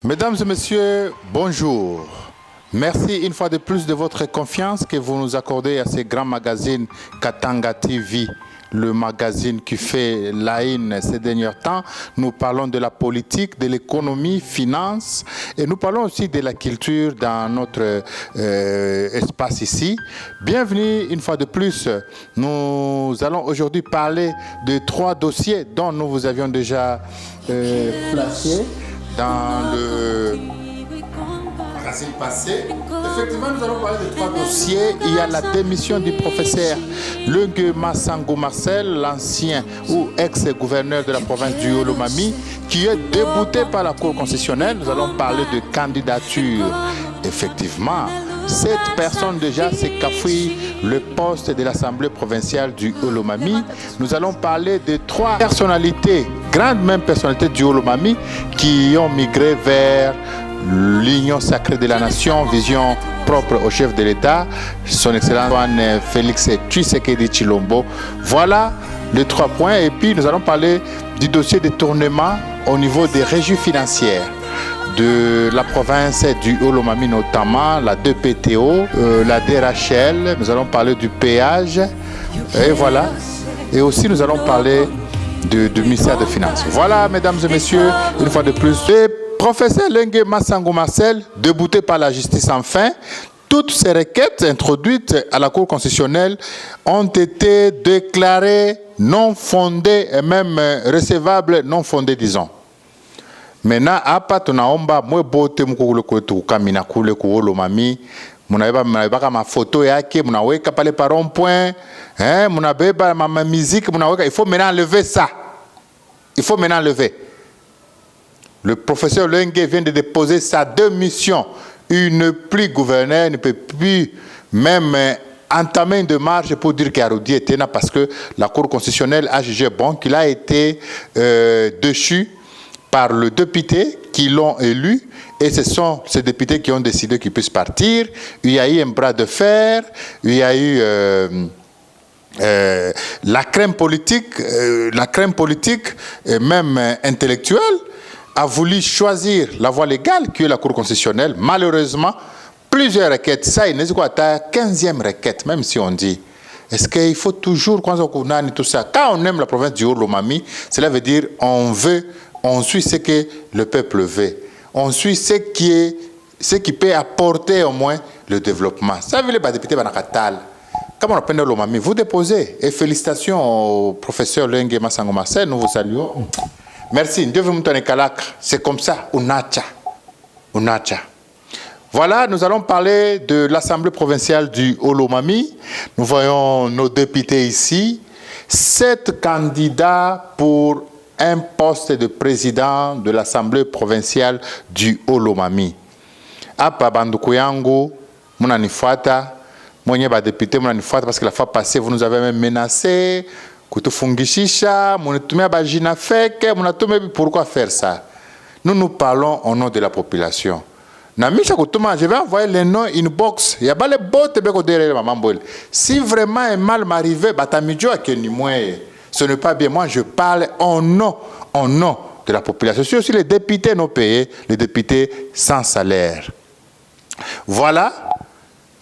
Mesdames et messieurs, bonjour. Merci une fois de plus de votre confiance que vous nous accordez à ce grand magazine Katanga TV, le magazine qui fait la une ces derniers temps. Nous parlons de la politique, de l'économie, finance, et nous parlons aussi de la culture dans notre espace ici. Bienvenue une fois de plus. Nous allons aujourd'hui parler de 3 dossiers dont nous vous avions déjà placé dans le magazine passé. Effectivement, nous allons parler de 3 dossiers. Il y a la démission du professeur Lengue Massango Marcel, l'ancien ou ex-gouverneur de la province du Olomami, qui est débouté par la Cour constitutionnelle. Nous allons parler de candidature. Effectivement, cette personne déjà s'est cafouille le poste de l'Assemblée provinciale du Olomami. Nous allons parler de 3 personnalités, grandes même personnalités du Olomami, qui ont migré vers l'Union sacrée de la nation, vision propre au chef de l'État, son Excellence Félix Tshisekedi Tshilombo. Voilà les 3 points. Et puis nous allons parler du dossier de tournement au niveau des régies financières de la province du Olomami, notamment la 2PTO, la DRHL. Nous allons parler du péage. Et voilà. Et aussi nous allons parler du ministère des Finances. Voilà, mesdames et messieurs, une fois de plus. Professeur Lengue Massango Marcel, débouté par la justice enfin, toutes ces requêtes introduites à la Cour constitutionnelle ont été déclarées non fondées et même recevables non fondées, disons. Maintenant, hapa tunaomba mwe bote mkule kwetu kamina kule ku Olomami, mnabeba ma photo yake, mnaweka pale par rond-point, mnabeba ma musique, mnaweka. Il faut maintenant enlever ça. Il faut maintenant enlever. Le professeur Lengue vient de déposer sa démission. Il ne plus gouverneur, ne peut plus même entamer une démarche pour dire qu'Arodi était là parce que la Cour constitutionnelle a jugé bon qu'il a été déchu par le député qui l'ont élu, et ce sont ces députés qui ont décidé qu'il puisse partir. Il y a eu un bras de fer, il y a eu la crème politique et même intellectuelle a voulu choisir la voie légale qui est la Cour constitutionnelle. Malheureusement, plusieurs requêtes, ça il n'est quoi, 15e requête, même si on dit. Est-ce qu'il faut toujours, quand on a tout ça, quand on aime la province du Olomami, cela veut dire on suit ce que le peuple veut. On suit ce qui peut apporter au moins le développement. Ça veut dire les députés Banakatal. Comme on appelle l'Olomami, vous déposez. Et félicitations au professeur Lengue Massango Marcel, nous vous saluons. Merci. Dieu vous montre c'est comme ça, Unacha. Voilà, nous allons parler de l'Assemblée provinciale du Olomami. Nous voyons nos députés ici. 7 candidats pour un poste de président de l'Assemblée provinciale du Olomami. Apa banduku yangu, munanifuata, mwenye ba député munanifuata parce que la fois passée vous nous avez même menacé, kutufungishisha, munitumia ba jina fake, munatume pourquoi faire ça? Nous parlons au nom de la population. Namisha kutuma, je vais envoyer les noms inbox. Il y a pas les bottes beko derrière maman boile. Si vraiment un mal m'arrive, batamidjo akeni mwe. Ce n'est pas bien. Moi, je parle au nom de la population. C'est aussi les députés non payés, les députés sans salaire. Voilà,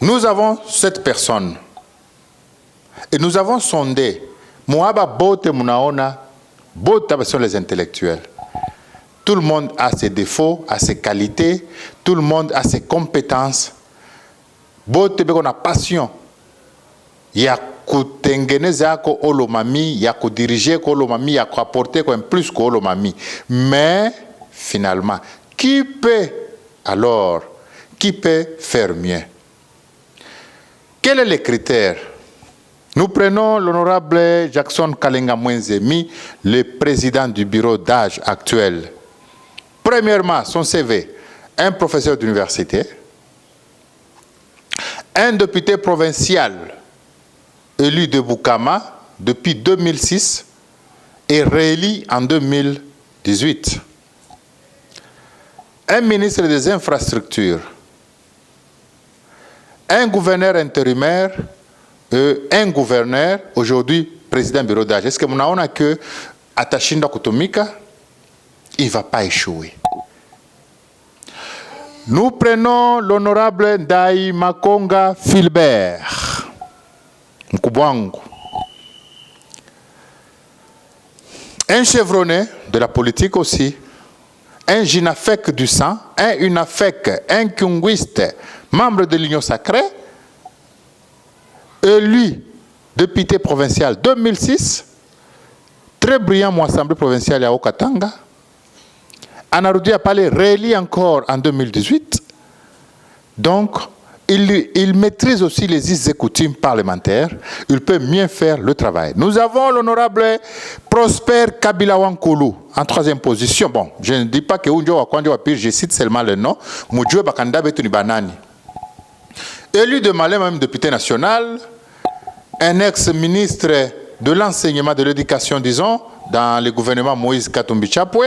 nous avons cette personne. Et nous avons sondé. Mouaba bote munaona, bote sont les intellectuels. Tout le monde a ses défauts, a ses qualités. Tout le monde a ses compétences. Bote on a passion. Il y a kutengeneza ko Olomami, il y a ko diriger ko Olomami, il y a ko apporter ko plus ko Olomami. Mais finalement, qui peut faire mieux? Quels sont les critères? Nous prenons l'honorable Jackson Kalenga Mwenzemi, le président du bureau d'âge actuel. Premièrement, son CV, un professeur d'université, un député provincial élu de Bukama depuis 2006 et réélu en 2018. Un ministre des Infrastructures, un gouverneur intérimaire et un gouverneur, aujourd'hui président du bureau d'âge. Est-ce que nous avons que Atashinda Kutumika, il ne va pas échouer. Nous prenons l'honorable Ndai Makonga Philbert Nkubwangu, un chevronné de la politique aussi, un Jinafek du sang, un Unafek, un Kungwiste, membre de l'Union sacrée, élu député provincial 2006, très brillant mon assemblée provinciale à Okatanga. Anarudi a parlé, réélu encore en 2018. Donc, il maîtrise aussi les us et coutumes parlementaires. Il peut mieux faire le travail. Nous avons l'honorable Prosper Kabila Wankulu en troisième position. Bon, je ne dis pas que Unjo Wakwanjo Wapir, je cite seulement le nom. Moudjoué Bakanda Betuni Banani. Élu de Malais, même député national, un ex-ministre de l'enseignement de l'éducation, disons, dans le gouvernement Moïse Katumbi Chapwe,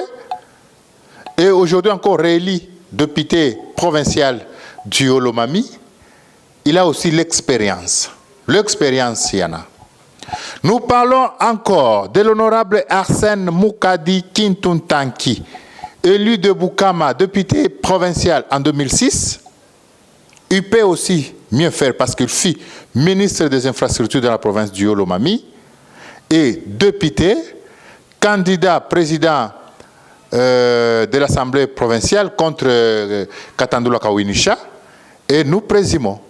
et aujourd'hui encore réélu député provincial du Olomami. Il a aussi l'expérience. L'expérience, il y en a. Nous parlons encore de l'honorable Arsène Moukadi Kintuntanki, élu de Bukama, député provincial en 2006. Il peut aussi mieux faire parce qu'il fut ministre des infrastructures de la province du Olomami et député, candidat président de l'Assemblée provinciale contre Katandula Kawinisha. Et nous présumons,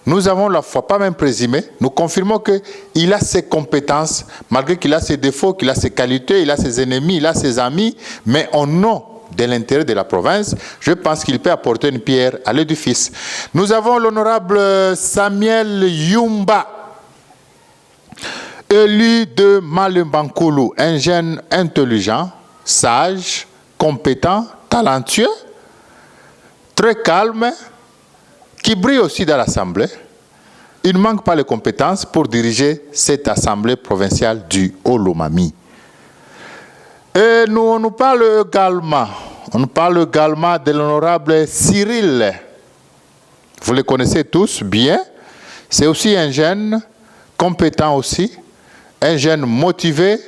nous avons la foi, pas même présumé, nous confirmons qu'il a ses compétences, malgré qu'il a ses défauts, qu'il a ses qualités, il a ses ennemis, il a ses amis, mais au nom de l'intérêt de la province, je pense qu'il peut apporter une pierre à l'édifice. Nous avons l'honorable Samuel Yumba, élu de Malembankulu, un jeune intelligent, sage, compétent, talentueux, très calme, qui brille aussi dans l'Assemblée. Il ne manque pas les compétences pour diriger cette Assemblée provinciale du Olomami. Et on nous parle également de l'honorable Cyril. Vous le connaissez tous bien. C'est aussi un jeune compétent aussi, un jeune motivé,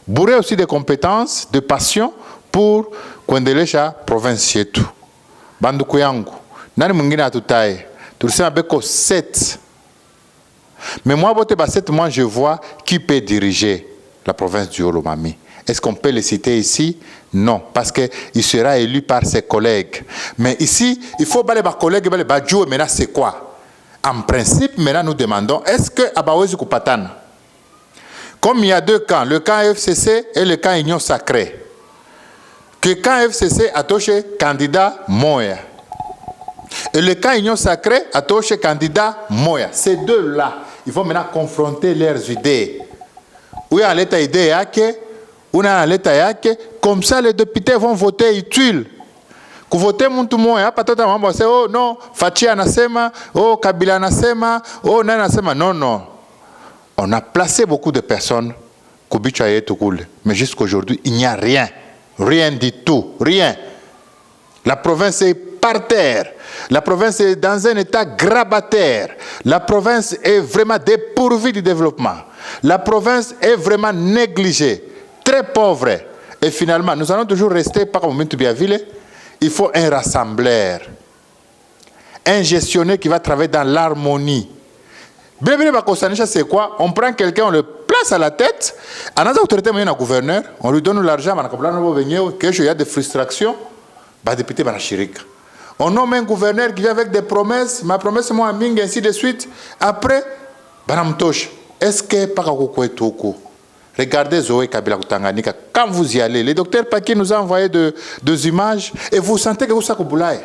bourré aussi de compétences, de passion pour kuendelesha province yetu. Banduku yangu, nani mwingine atutaye? Tulisema beko 7. Mais moi, moi je vois qui peut diriger la province du Olomami. Est-ce qu'on peut le citer ici? Non, parce qu'il sera élu par ses collègues. Mais ici, il faut que les collègues, maintenant c'est quoi? En principe, maintenant nous demandons, est-ce que Abawezi Kupatana? Comme il y a deux camps, le camp FCC et le camp Union Sacrée, que le camp FCC a touché candidat Moya. Et le camp Union Sacrée a touché candidat Moya. Ces deux-là, il faut maintenant confronter leurs idées. Où il y a l'état idée, où il y a l'état yake, comme ça les députés vont voter utile. Ku voter muntu moya, pas tout le monde va oh non, Fachi anasema, oh Kabila anasema, oh nani anasema, non, non. On a placé beaucoup de personnes, mais jusqu'aujourd'hui, il n'y a rien. Rien du tout. Rien. La province est par terre. La province est dans un état grabataire. La province est vraiment dépourvue du développement. La province est vraiment négligée. Très pauvre. Et finalement, nous allons toujours rester, par moment de Biaville, il faut un rassembleur. Un gestionnaire qui va travailler dans l'harmonie. C'est quoi? On prend quelqu'un, on le place à la tête, on a autorité moyenne à gouverneur, on lui donne l'argent, il y a des frustrations, député on nomme un gouverneur qui vient avec des promesses, ma promesse moi ming, ainsi de suite. Après, est-ce que regardez Zoé Kabila Tanganika, quand vous y allez, le docteur Paki nous a envoyé des images et vous sentez que vous savez boulaye.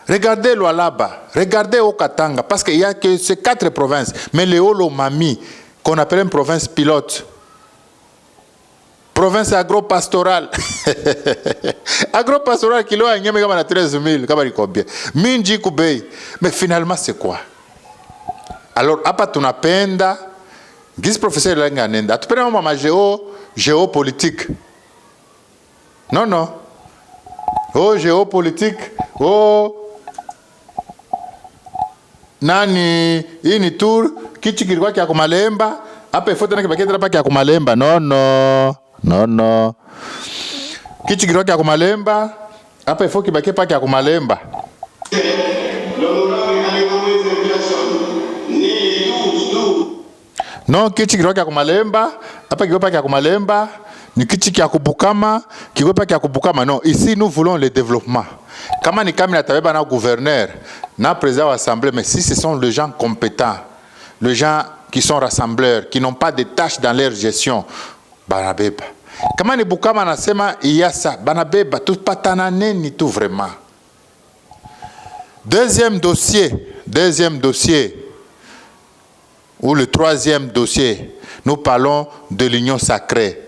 Regardez Lualaba, regardez Okatanga, parce qu'il n'y a que ces 4 provinces. Mais le Olomami, qu'on appelle une province pilote, province agro-pastorale. Agro-pastorale, qui a 13 000, Minji Koubei. Mais finalement, c'est quoi? Alors, apa tunapenda, gis professeur Langanenda, atupenda mama géopolitique. Non, non. Oh, géopolitique. Oh, nani hii ni tour kichi kilikuwa kia kumalemba hapa ifoto na kibaketi hapa kia kumalemba no Kichikiro kya kumalemba. Hapa il faut kibaki pa kya kumalemba. Non, kichikiro kya kumalemba. Hapa kigopa kya kumalemba. Ni kichi kya kubukama. Kigopa kya kubukama. Non, ici nous voulons le développement. Kama ni kami na tabeba na gouverneur, na président de l'Assemblée, mais si ce sont les gens compétents, les gens qui sont rassembleurs, qui n'ont pas de tâches dans leur gestion, banabeba. Kama ni bukama nasema iyasa, banabeba, tout patanane ni tout vraiment. Deuxième dossier, ou le troisième dossier, nous parlons de l'union sacrée.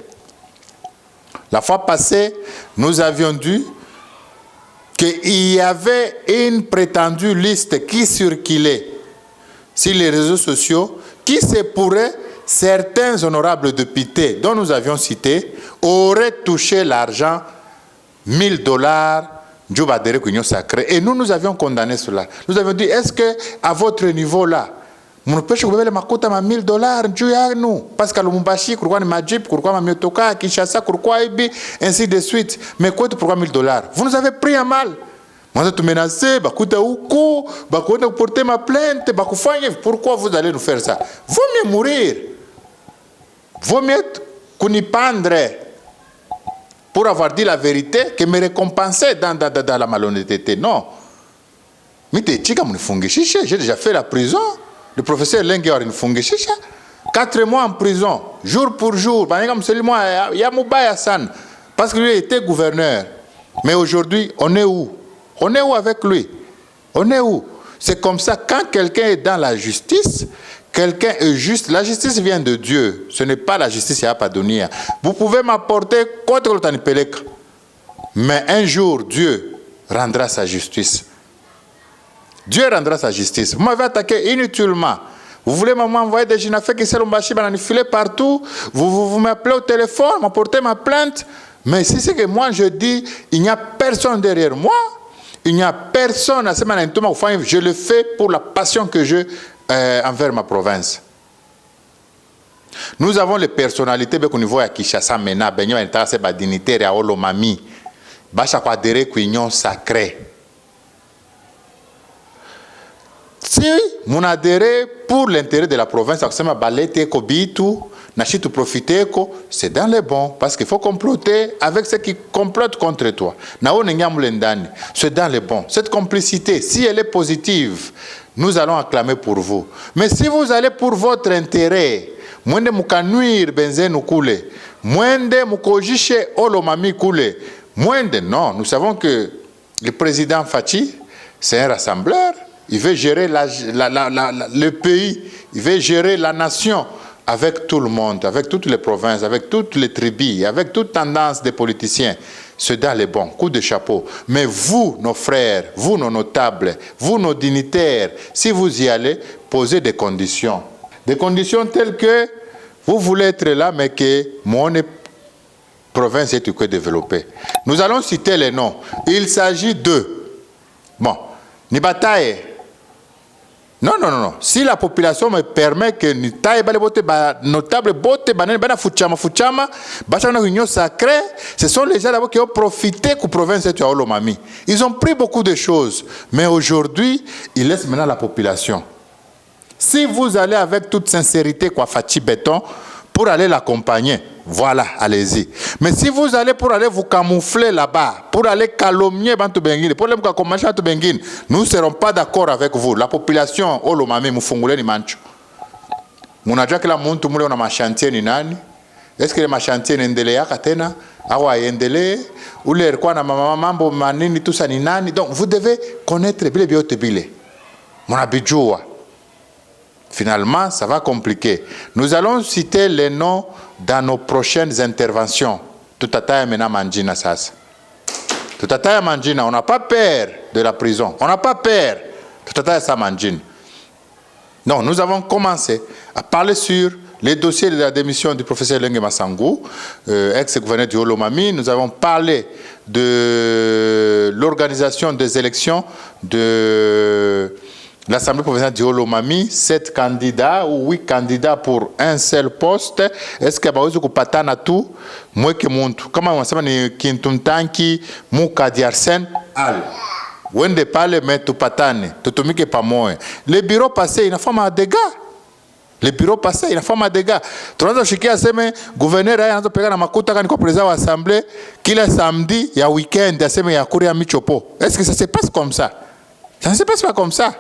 La fois passée, nous avions dit qu'il y avait une prétendue liste qui circulait sur les réseaux sociaux qui se pourrait certains honorables députés dont nous avions cité auraient touché l'argent $1000 Djoubadere Union Sacrée. Et nous avions condamné cela. Nous avions dit, est-ce que à votre niveau là, mon pêche vous avez makota ma $1000 nous parce que le Mumbashi pourquoi ma Jeep pourquoi ma Myotoka Kinshasa pourquoi Ibi ainsi de suite mais quoi pourquoi $1000 vous nous avez pris à mal moi tu menacé bakuta uko bakuta porter ma plainte bakufanya pourquoi vous allez nous faire ça vaut mieux mourir vaut mieux kunipandre pour avoir dit la vérité que me récompenser dans la malhonnêteté non mais t'es chica mon fungishisha j'ai déjà fait la prison. Le professeur Lengue a une fungishisha 4 mois en prison, jour pour jour. Il y a Moubaya San, parce que lui était gouverneur. Mais aujourd'hui, on est où? On est où avec lui? On est où? C'est comme ça, quand quelqu'un est dans la justice, quelqu'un est juste. La justice vient de Dieu. Ce n'est pas la justice à Padonia. Vous pouvez m'apporter contre le Tanipelek. Mais un jour, Dieu rendra sa justice. Dieu rendra sa justice. Vous m'avez attaqué inutilement. Vous voulez m'envoyer des Jinafé qui s'est filer partout. Vous m'appelez au téléphone, m'apportez ma plainte. Mais si c'est que moi je dis, il n'y a personne derrière moi, il n'y a personne à ce moment-là, je le fais pour la passion que j'ai envers ma province. Nous avons les personnalités au niveau de Kinshasa, Mena, Benyo, dignitaire à Olomami, Bacha Kwadere, Union sacrée. Si mon adhéré pour l'intérêt de la province, c'est dans les bons, parce qu'il faut comploter avec ceux qui complotent contre toi. C'est dans les bons. Cette complicité, si elle est positive, nous allons acclamer pour vous. Mais si vous allez pour votre intérêt, mwende mukanuir benzenu kule, mwende mukojishe olomami kule, mwende, non, nous savons que le président Fachi, c'est un rassembleur. Il veut gérer le pays, il veut gérer la nation avec tout le monde, avec toutes les provinces, avec toutes les tribus, avec toute tendance des politiciens. C'est dans les bons, coup de chapeau. Mais vous, nos frères, vous, nos notables, vous, nos dignitaires, si vous y allez, posez des conditions. Des conditions telles que vous voulez être là, mais que mon province est que développée. Nous allons citer les noms. Il s'agit de... Bon, ni bataille. Non. Si la population me permet que ni taille notable bote bana fuchama bachana union sacrée, ce sont les gens d'abord qui ont profité de la province de Olomami. Ils ont pris beaucoup de choses, mais aujourd'hui, ils laissent maintenant la population. Si vous allez avec toute sincérité Fachi Béton pour aller l'accompagner, voilà, allez-y. Mais si vous allez pour aller vous camoufler là-bas, pour aller calomnier Bantu Benguine, pour aller vous accompagner Bantu Benguine, nous ne serons pas d'accord avec vous. La population, Olomami, Mufungule ni mancho. Munajua kila muntu mule una machantier ni nani? Est-ce que les machantier n'endelea katena? Awa yendele? Ule erkwa na mamambo manini tout ça ni nani? Donc vous devez connaître bile biote bile. Munabijua. Finalement, ça va compliquer. Nous allons citer les noms dans nos prochaines interventions. Tout à taille maintenant Mandjina Sas. Tout à taille Mandjina, on n'a pas peur de la prison. On n'a pas peur. Tout à taille ça Mandjina. Non, nous avons commencé à parler sur les dossiers de la démission du professeur Lengue Massangou, ex-gouverneur du Olomami. Nous avons parlé de l'organisation des élections de l'Assemblée provinciale du Olomami, 7 candidats ou 8 candidats pour un seul poste. Est-ce que vous avez patana tout? Moi que monte. Comment on s'appelle Kintuntanki, Mouka Diarsen, Al. Wende parle, mais tu patane. Tu te mets pas moi. Le bureau passé, il y a une forme de dégâts. Le bureau passé, il y a une forme de dégâts. Tu as dit à le gouverneur, il y a un peu de makuta quand il président de l'Assemblée, qu'il est samedi, il y a week-end, il y a courir à Michopo. Est-ce que ça se passe comme ça? Ça ne se passe pas comme ça.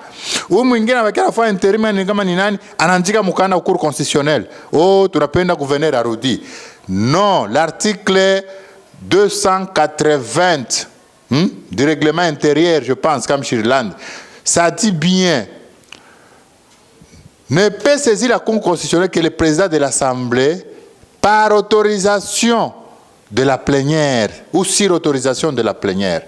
Ou mwingine avec la fois intérim ni kama ni nani anaandika mukanda au cour constitutionnel. Oh, tunapenda gouverneur arudi. Non, l'article 280 du règlement intérieur, je pense, comme Irlande, ça dit bien, ne peut saisir la cour constitutionnelle que le président de l'Assemblée par autorisation de la plénière ou sur autorisation de la plénière.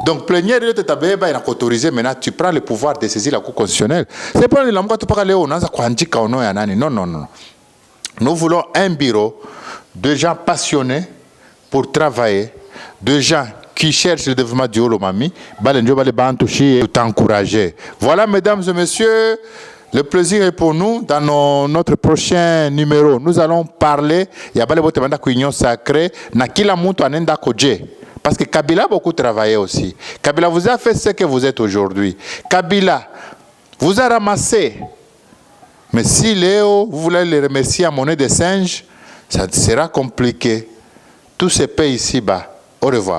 Donc, plénière, il est autorisé, maintenant tu prends le pouvoir de saisir la Cour constitutionnelle. C'est pas le monde qui parle non, non, non. Nous voulons un bureau de gens passionnés pour travailler, de gens qui cherchent le développement du Olomami, t'encourager. Voilà, mesdames et messieurs, le plaisir est pour nous. Dans notre prochain numéro, nous allons parler, il y a pas les union sacrée, na kila muntu anenda koje. Parce que Kabila a beaucoup travaillé aussi. Kabila vous a fait ce que vous êtes aujourd'hui. Kabila vous a ramassé. Mais si Léo, vous voulez les remercier à monnaie de singe, ça sera compliqué. Tout se paie ici-bas. Au revoir.